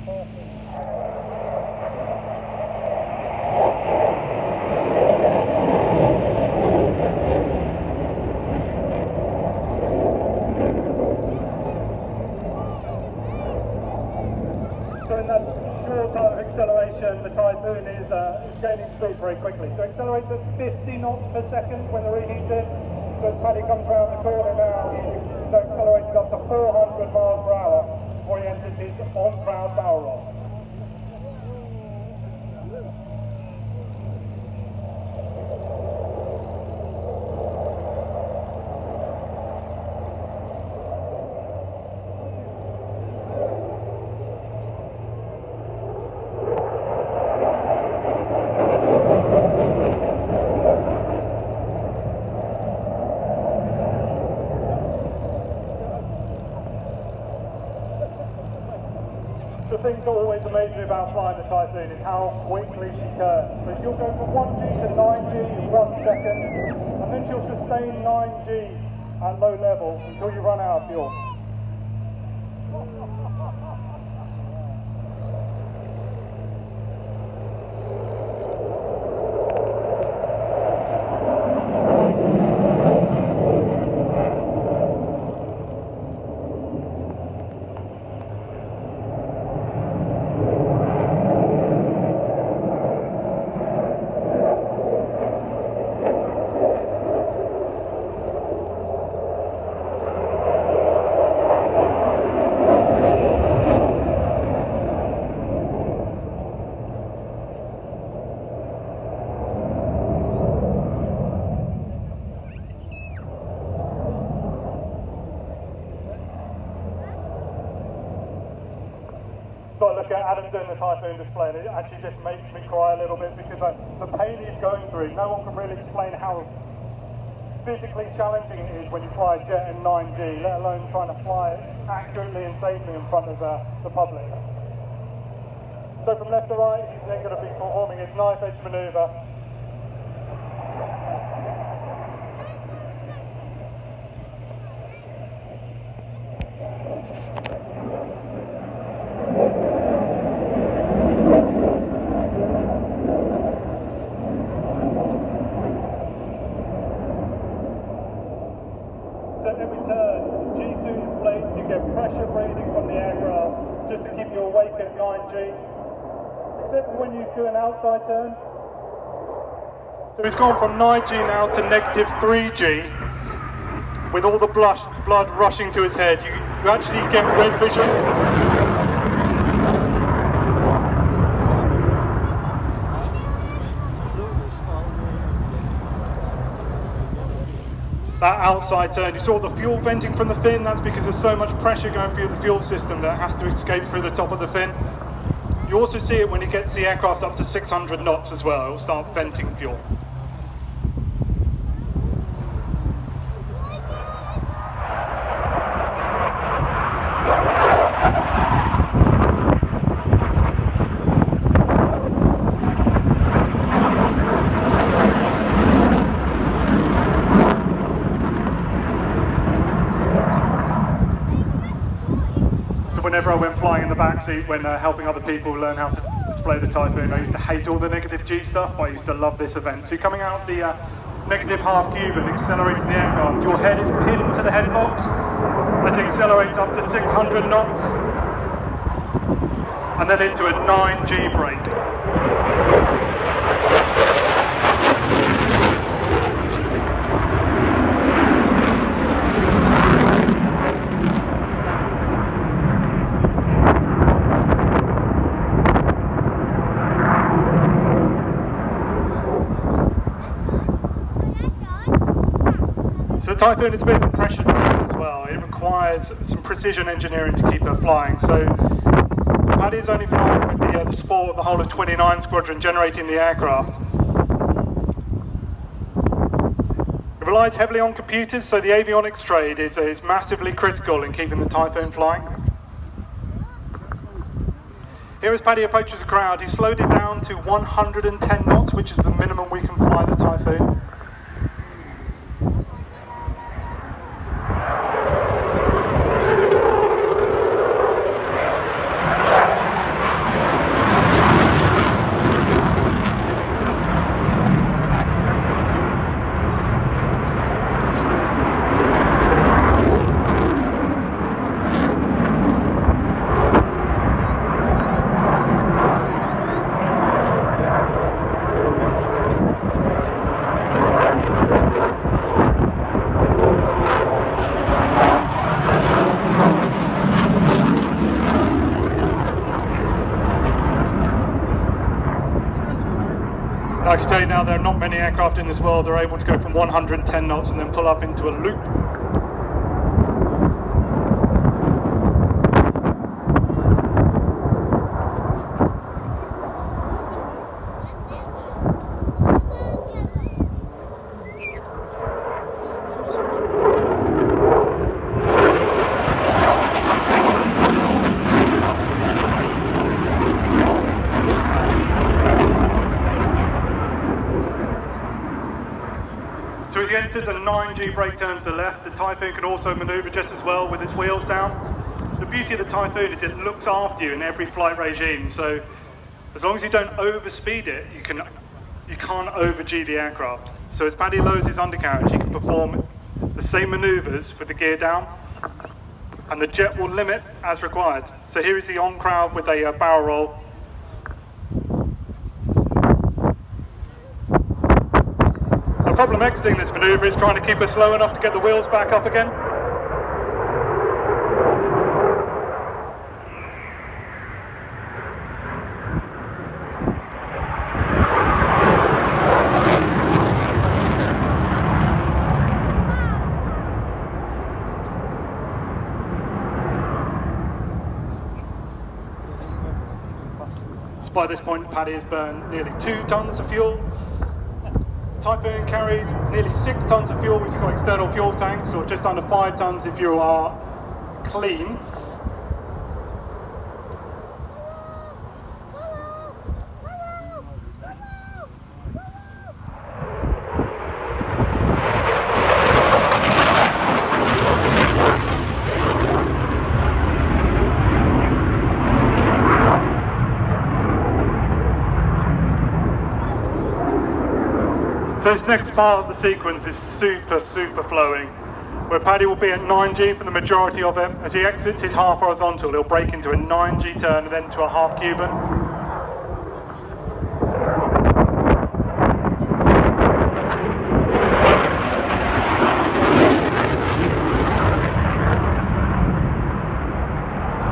So in that short time of acceleration, the Typhoon is gaining speed very quickly. So it accelerates at 50 knots per second when the reheat's in. So as Paddy comes around the corner now, he's accelerated up to 400 miles per hour before he enters his on-crowd barrel roll. The thing that always amazes me about flying the Typhoon is how quickly she turns. So she'll go from 1G to 9G in 1 second, and then she'll sustain 9G at low level until you run out of fuel. Got to look at Adam doing the Typhoon display, and it actually just makes me cry a little bit because the pain he's going through, no one can really explain how physically challenging it is when you fly a jet in 9G, let alone trying to fly it accurately and safely in front of the public. So from left to right, he's then going to be performing his knife edge manoeuvre. At every turn, G-suit inflates, you get pressure breathing from the aircraft just to keep you awake at 9G. Except for when you do an outside turn. So it's gone from 9G now to negative 3G with all the blood rushing to his head. You actually get red vision. That outside turn, you saw the fuel venting from the fin. That's because there's so much pressure going through the fuel system that has to escape through the top of the fin. You also see it when it gets the aircraft up to 600 knots as well. It'll start venting fuel. Whenever I went flying in the backseat when helping other people learn how to display the Typhoon, I used to hate all the negative G stuff, but I used to love this event. So coming out of the negative half cube and accelerating the aircraft, your head is pinned to the head box as it accelerates up to 600 knots and then into a 9G brake. The Typhoon is a bit of a pressure test as well. It requires some precision engineering to keep her flying. So Paddy is only flying with the support of the whole of 29 Squadron generating the aircraft. It relies heavily on computers, so the avionics trade is massively critical in keeping the Typhoon flying. Here as Paddy approaches the crowd, he slowed it down to 110 knots, which is the minimum we can fly the Typhoon. can tell you now, there are not many aircraft in this world that are able to go from 110 knots and then pull up into a loop. So as he enters a 9G brake turn to the left, the Typhoon can also manoeuvre just as well with its wheels down. The beauty of the Typhoon is it looks after you in every flight regime, so as long as you don't overspeed it, you can't over-G the aircraft. So as Paddy lowers his undercarriage, he can perform the same manoeuvres with the gear down, and the jet will limit as required. So here is the on-crowd with a barrel roll. The problem exiting this manoeuvre is trying to keep it slow enough to get the wheels back up again. So by this point, Paddy has burned nearly 2 tons of fuel. Typhoon carries nearly 6 tons of fuel if you've got external fuel tanks, or just under 5 tons if you are clean. So this next part of the sequence is super flowing, where Paddy will be at 9G for the majority of it. As he exits his half horizontal, he'll break into a 9G turn and then to a half Cuban.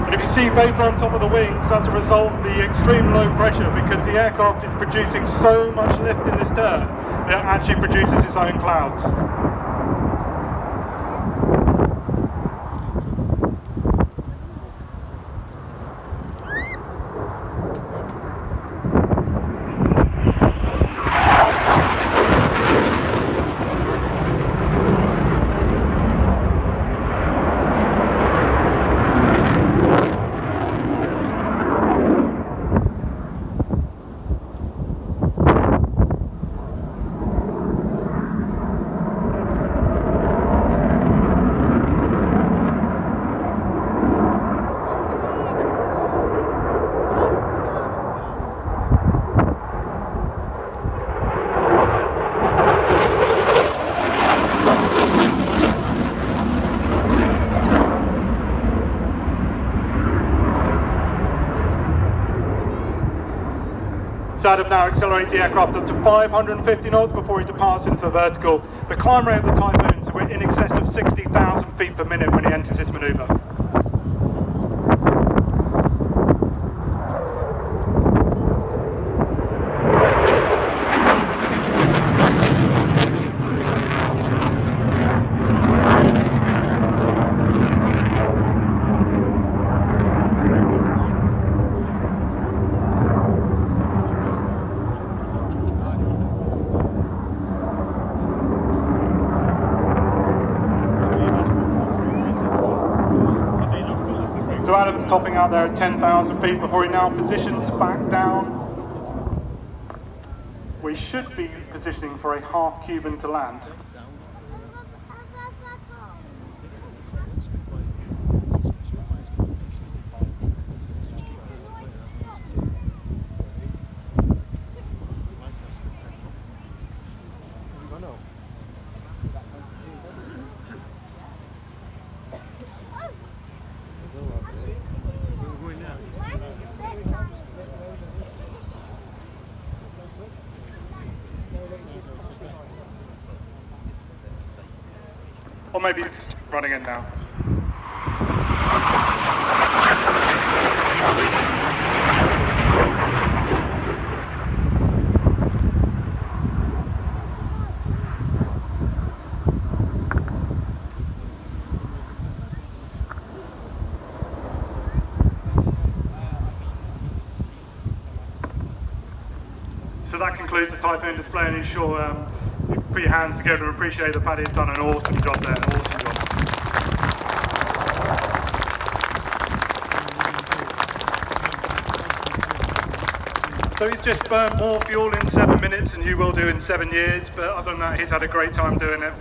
And if you see vapour on top of the wings, that's a result of the extreme low pressure, because the aircraft is producing so much lift in this turn, it actually produces its own clouds. Adam now accelerates the aircraft up to 550 knots before he departs into vertical. The climb rate of the Typhoon is in excess of 60,000 feet per minute when he enters this manoeuvre. So Adam's topping out there at 10,000 feet before he now positions back down. We should be positioning for a half Cuban to land. Or maybe it's running in now. So that concludes the Typhoon display, and sure, put your hands together and appreciate that Paddy's done an awesome job there, an awesome job. So he's just burnt more fuel in 7 minutes than you will do in 7 years, but other than that, he's had a great time doing it.